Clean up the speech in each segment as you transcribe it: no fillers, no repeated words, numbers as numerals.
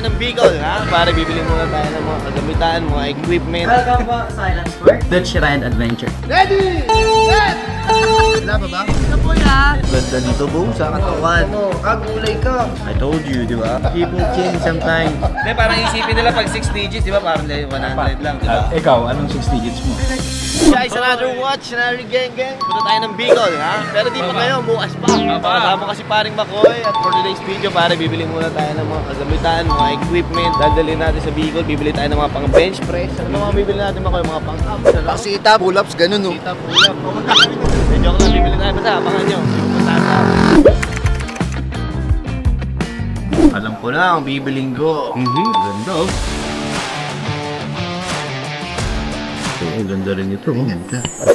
ng Bicol, ha? Para bibili muna tayo ng mga kagamitan, mga equipment. Welcome po sa Island Sport, Dutch Ride Adventure. Ready! Set! Wala pa ba? Ito po yan. Ganda nito, boom, sa katawan. Kagulay ka. I told you, di ba? People change sometimes. Hindi, parang isipin nila pag 6 digits, di ba? Parang 100 lang, di ba? Ikaw, anong 6 digits mo? Guys, another watch, another gang. Punta tayo ng Bicol, ha? Pero di pa kayo, bukas pa. Kasama kasi paring Makoy at for today's video, pare, bibili muna tayo ng mga kagamitan, mga equipment. Dadalhin natin sa Bicol, bibili tayo ng mga pang bench press. Ano mga bibili natin, Makoy? Mga pang abs, ano? Pang sit-up, pull-ups, ganun, no? Sit-up, pull-up. Joke lang, bibili tayo. Basta, abangan nyo. Alam ko na ang bibiling ko. Ganda, oh. Ang ganda rin ito.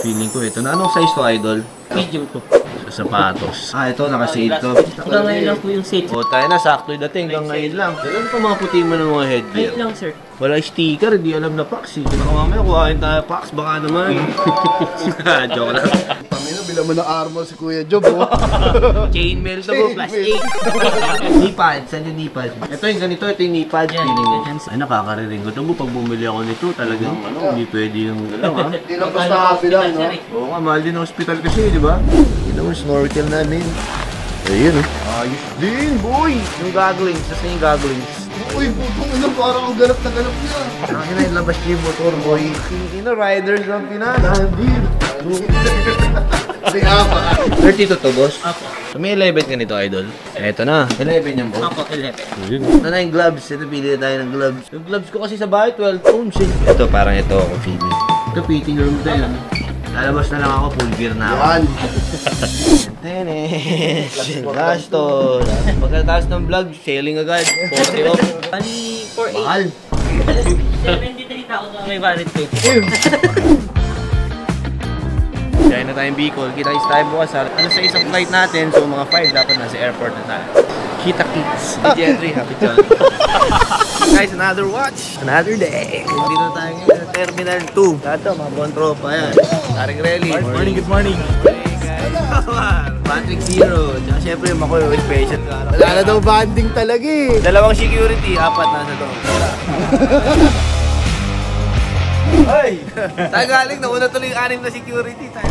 Feeling ko ito na. Anong size to, idol? Medium to. Sa sapatos. Ito, naka-sale to. Hanggang ngayon lang po yung seat. O, tayo na. Sakto yung dating. Hanggang ngayon lang. Ano pa mga puti mo ng mga headgear? Ngayon lang, sir. Wala sticker. Hindi alam na Pax. Baka mamaya kuhain tayo Pax. Baka naman. Joke lang. Pamina, bilang mo ng armor si Kuya Job, oh. Chainmail to po. Plus 8. Knee-pad. Saan yung knee-pad? Ito yung ganito. Ito yung knee-pad. Ay, nakakarinig ko ito mo. Pag bumili ako nito, talagang hindi pwede yung galaw, ha? Hindi lang basta kabilang, no? Oo nga, mahal din ang hospital kasi, di ba? Ito mo, snorkel namin. Ayun, oh. Ayos din, boy! Yung gagawings. Saan yung gagawings? Uy, putong ina, parang ang galap na galap niya. Ang ina, ilabas niyo yung motor, boy. Ino, riders ang Pinas. Nadir. Kasi apa. 32 to, boss? Apo. So, may 11 ka nito, idol. Eto na. 11 yan, boss. Apo, 11. Ito na yung gloves. Ito, pili tayo ng gloves. Yung gloves ko kasi sa bahay, 12 pounds eh. Ito, parang ito ako, feeling. Ito, fitting room tayo. Lalabas na lang ako, full gear na ako. Yan. Tennis. Gastos. Pagkatapos ng vlog, sailing agad. 40 off. Bali, 4.8. Mahal. 73,000 may valid pay. Kaya na tayong Bicol. Kita-kits tayo bukas. Ano sa isang flight natin, so mga 5 dapat nasa airport na tayo. Kita-kits. Si Jeffrey, happy John. Guys, another watch. Another day. Dito tayo ngayon sa Terminal 2. Dato, mga buong tropa yan. Taring Relly. Good morning, good morning. Patrick Zero. Tsaka syempre yung Makoy, special ka. Wala na daw banding talaga eh. Dalawang security, 4 nasa loob. Ay! Tayo galing, nauna tuloy yung 6 na security. Tayo.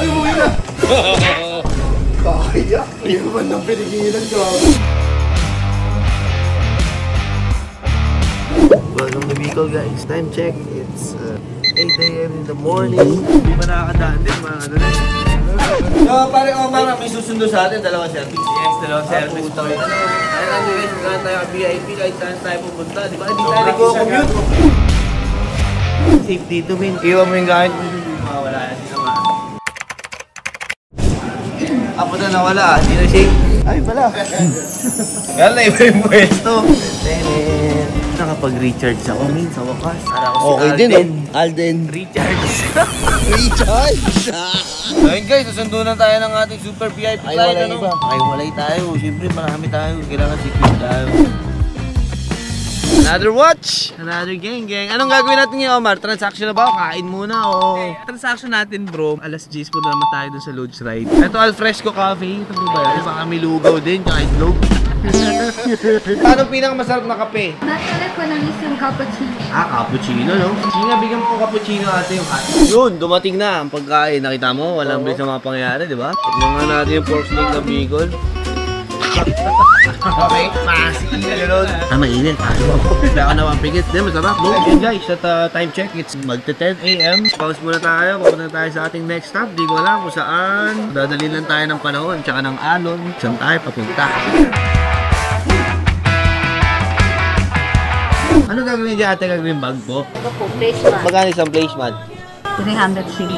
Ay, buwi na. Kaya, yung man ng pinigilan ko. Welcome to Bicol, guys. Time check. It's 8 AM in the morning. Hindi pa nakakadaan din, mga ano na. So, pare Omar, may susundo sa atin, dalawang service. Yes, dalawang service to. Ano natin guys, magkakaroon tayo VIP kahit saan tayo pupunta. Di ba? Hindi tayo nag-commute. Safe dito, min. Iwan mo yung gamit mo. Wala na sila mga. Apo na nawala, hindi na safe. Ay, pala. Kaya na iba yung pwesto. Nakapag-recharge ako, min, sa wakas. Okay din, oh. Alden. Recharge. Recharge! Ayun guys, susundo na tayo ng ating super VIP flight. Ay, walay iba. Ay, walay tayo. Siyempre, marami tayo. Kailangan secure tayo. Another watch! Another gang. Anong gagawin natin ngayon, Omar? Transaction na ba? Kain muna o... Transaction natin, bro. Alas 10 po naman tayo dun sa Lodge Ride. Ito, Alfresco Cafe. Ito po ba yan? Baka may lugaw din, tsaka itlog. Paano pinakamasarap na kape? Masarap ko ng isang cappuccino. Cappuccino, no? Sige nga, bigyan mo ng cappuccino ate yung hot. Yun, dumating na ang pagkain. Nakita mo, walang bilis na mga pangyayari, di ba? Tignan nga natin yung pork steak ng Bicol. Okay, masi. Mainit. Wala ka naman pigit. Di, masarap, no? Okay guys, at time check, it's magte-10 AM. Pause muna tayo. Papunta tayo sa ating next stop. Di ko alam kung saan. Dadalhin lang tayo ng panahon, tsaka ng alon. Saan tayo papunta? Ano gagawin niya ate gagawin bag po? Ito po, placement. Magkano isang placement? 300 cedi.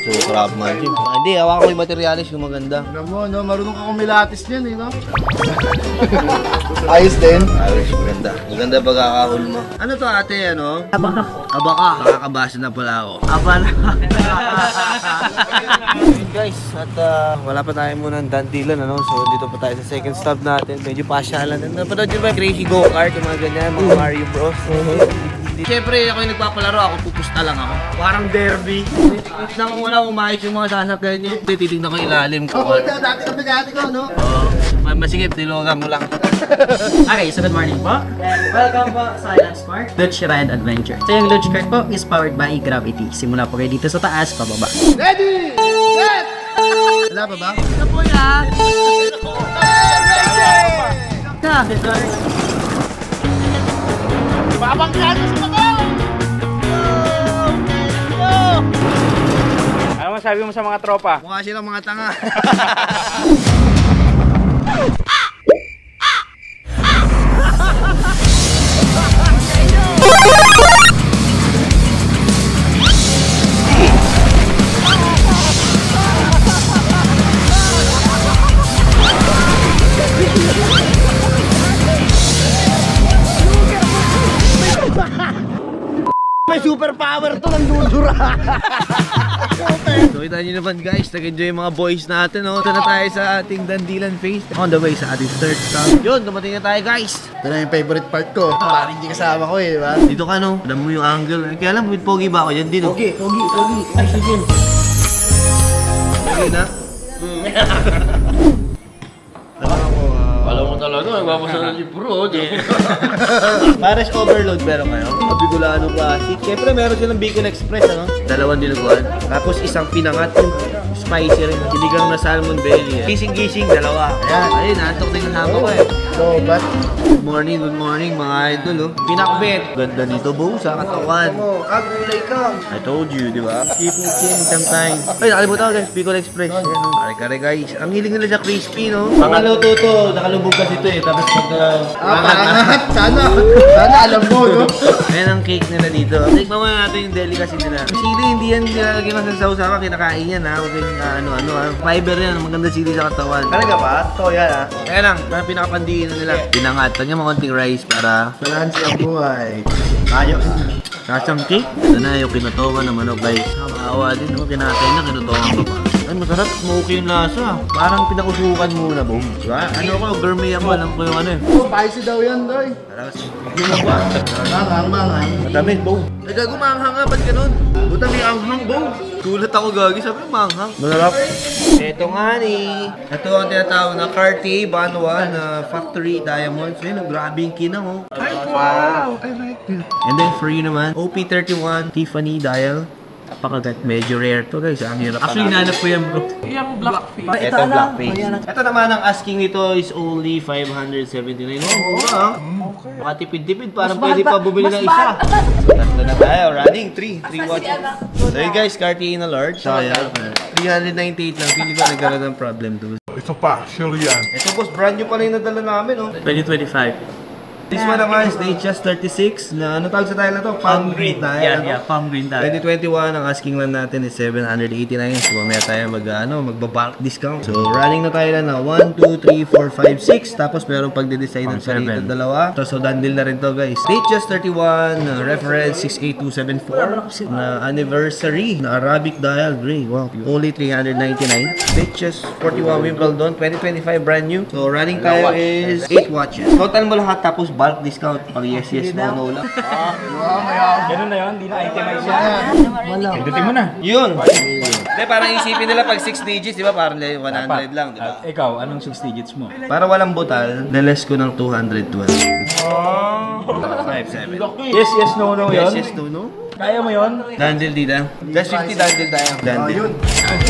So, crap man. Hindi, hawakan ko yung materialis yung maganda. Alam mo, no? Marunong ka kumilatis niyan, eh, no? Ayos din. Ayos, maganda. Maganda pagkakahul mo. Ano to ate, ano? Abaka po. Abaka. Nakakabasa na pala ako. Abala. Guys, at wala pa tayo muna ng dandilan, ano? So, dito pa tayo sa second stop natin. Medyo pasyalan. Napanood yun ba? Crazy Go-Kart, yung mga ganyan, mga Mario Bros. Siyempre, ako yung nagpapalaro, ako pupusta lang ako. Parang derby. Wait lang muna, umayos yung mga sasakyan niyo. Titignan ko ilalim ko. Oo, dati kami dati ko, no? Oo. Masigip, tilogan mo lang. Okay, so good morning po. Welcome po sa Island Smart Luge Ride Adventure. So yung Luge Cart po is powered by Gravity. Simula po kayo dito sa taas, pababa. Ready! Set! Wala pa ba? Ito po yan! Ano masabi mo sa mga tropa? Mukha silang mga tanga. May superpower to ng dudura. So kita nyo naman guys, nag-enjoy yung mga boys natin. Ito na tayo sa ating Dandilan Face. On the way sa ating third stop. Yun, dumating na tayo guys. Ito na yung favorite part ko. Parang hindi kasama ko eh, di ba? Dito ka no, alam mo yung angle. Kaya alam, with pogi ba ako dyan? Dito. Pogi. Ay, sige. Pogi na? Alam mo talaga, magpapasa na si Bro. Pares overload meron kayo. Bicolano Classic. Siyempre meron silang Bicol Express, ano? Dalawang dinuguan. Tapos isang pinangat yung spicy rin. Sinigang na salmon belly. Gising-gising, dalawa. Ayan. Ayun, antok din ang hama ko eh. So, but... Good morning mga idol oh. Pinakbet. Ganda nito bo sa katawan. Agulay ka. I told you, di ba? Keep it in sometimes. Ay, nakalimutan ko guys, Bicol Express. Ayan o. Kare-kare guys. Ang hiling nila sa crispy, no? Pangaluto to. Nakalubog kasi ito eh. Tapos Pangat. Sana alam mo, no? ayan ang cake nila dito. Tikman mo natin yung delicacy nila. Yung sili, hindi yan nilalagay mo sa sausawa. Kinakain yan ha. Huwag yung ano. Fiber yan. Maganda sili sa katawan. Talaga ba? Ito yan ha. Kaya lang, parang pinakapandiin na nila. Pinangat. Tanya mga konting rice para Balansi ang buhay. ayos. Kasang cake. Ito na yung kinutawan ng manok guys. Nakakaawa din. Kinatay na kinutawan pa pa. Ay, masarap. Smoky yung lasa. Parang pinakusukan muna, boom. Diba? Ano ko, gourmet ako. Alam ko yung ano eh. Spicy daw yan, Doy. Manghang. Matamis, boom. Ay, gago, manghang nga. Ba't ganun? Buta may anghang, boom. Gulat ako, gagi. Sabi, manghang. Masarap. Ito nga ni. Ito ang tinatawag na Cartier Banwa na Factory Diamonds. Ayun, grabe yung kinang, oh. Wow, I like it. And then free naman, OP31 Tiffany dial. Napakagat. Medyo rare to guys. Ang hirap. Actually, nanap ko yan bro. Yung black face. Ito black face. Ito naman ang asking nito is only 579. Oo, makatipid-tipid. Parang pwede pa bumili ng isa. So, tatlo na tayo. Running 3 watches. So yun guys, Cartier na large. So yan. 398 lang. Pili ko nagkaroon ng problem to. Ito pa, sure yan. Ito boss, brand new pala yung nadala namin, oh. 2025. This one naman is the HS36 na ano tawag sa tile na to? Palm green tile. Yeah, palm green tile. 2021, ang asking lang natin is 789. So mamaya tayo magba-bulk discount. So running na tayo lang na 1, 2, 3, 4, 5, 6. Tapos meron pagde-design ng sarili dalawa. So dandil na rin to guys. HS31, reference 68274 na anniversary na Arabic dial gray. Wow. Only 399. HS41 Wimbledon 2025 brand new. So running tayo is 8 watches. Total mo lahat tapos bulk discount. Pag yes, no lang. Ganun na yun, hindi na itemize yan. Pindutin mo na. Yun! Hindi, parang isipin nila pag 6 digits, di ba? Parang 100 lang, di ba? At ikaw, anong 6 digits mo? Para walang butal, na-less ko ng 212. 5-7. Yes, no yun? Yes, no? Kaya mo yun? Dandil dita. Just 50 dandil tayo. Dandil.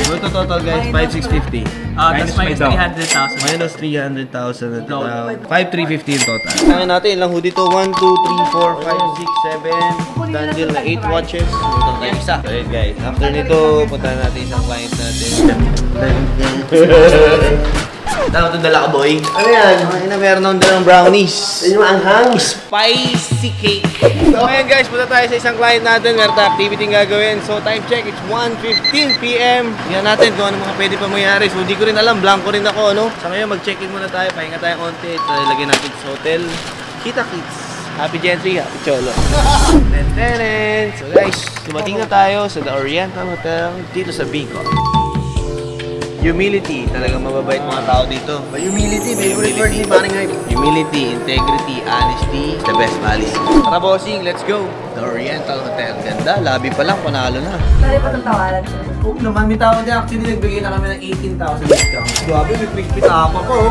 Ito total guys, 5,650. That's minus 300,000. Minus 300,000 at 5,350 in total. Tangin natin, ilang hoodie to? 1, 2, 3, 4, 5, 6, 7. Dandil na 8 watches. Ito tayo isa. So yun guys, after nito, punta natin isang client natin. Tama itong dala ka, boy. Ano yan? Ay na, meron akong dalang brownies. Ano yung anghang? Spicy cake. So ngayon guys, punta tayo sa isang client natin. Meron tayo activity yung gagawin. So time check, it's 1:15 PM. Tingnan natin kung ano mga pwede pa mangyari. So hindi ko rin alam, blanco rin ako, ano? So ngayon, mag-check-in muna tayo. Pahinga tayo konti. Lagyan natin sa hotel. Kita Kids. Happy Gentry, Happy Cholo. Ten. So guys, dumating na tayo sa The Oriental Hotel dito sa Bicol. Humility, talagang mababait mga tao dito. Humility, favorite word ni Paring Hype. Humility, integrity, honesty, the best policy. Tara bossing, let's go! The Oriental Hotel. Ganda, lobby pa lang, panalo na. Sorry po itong tawaran siya. Oo naman, may tao din. Actually, nagbigay na kami ng 18,000 discount. Grabe, may crispy tapa po.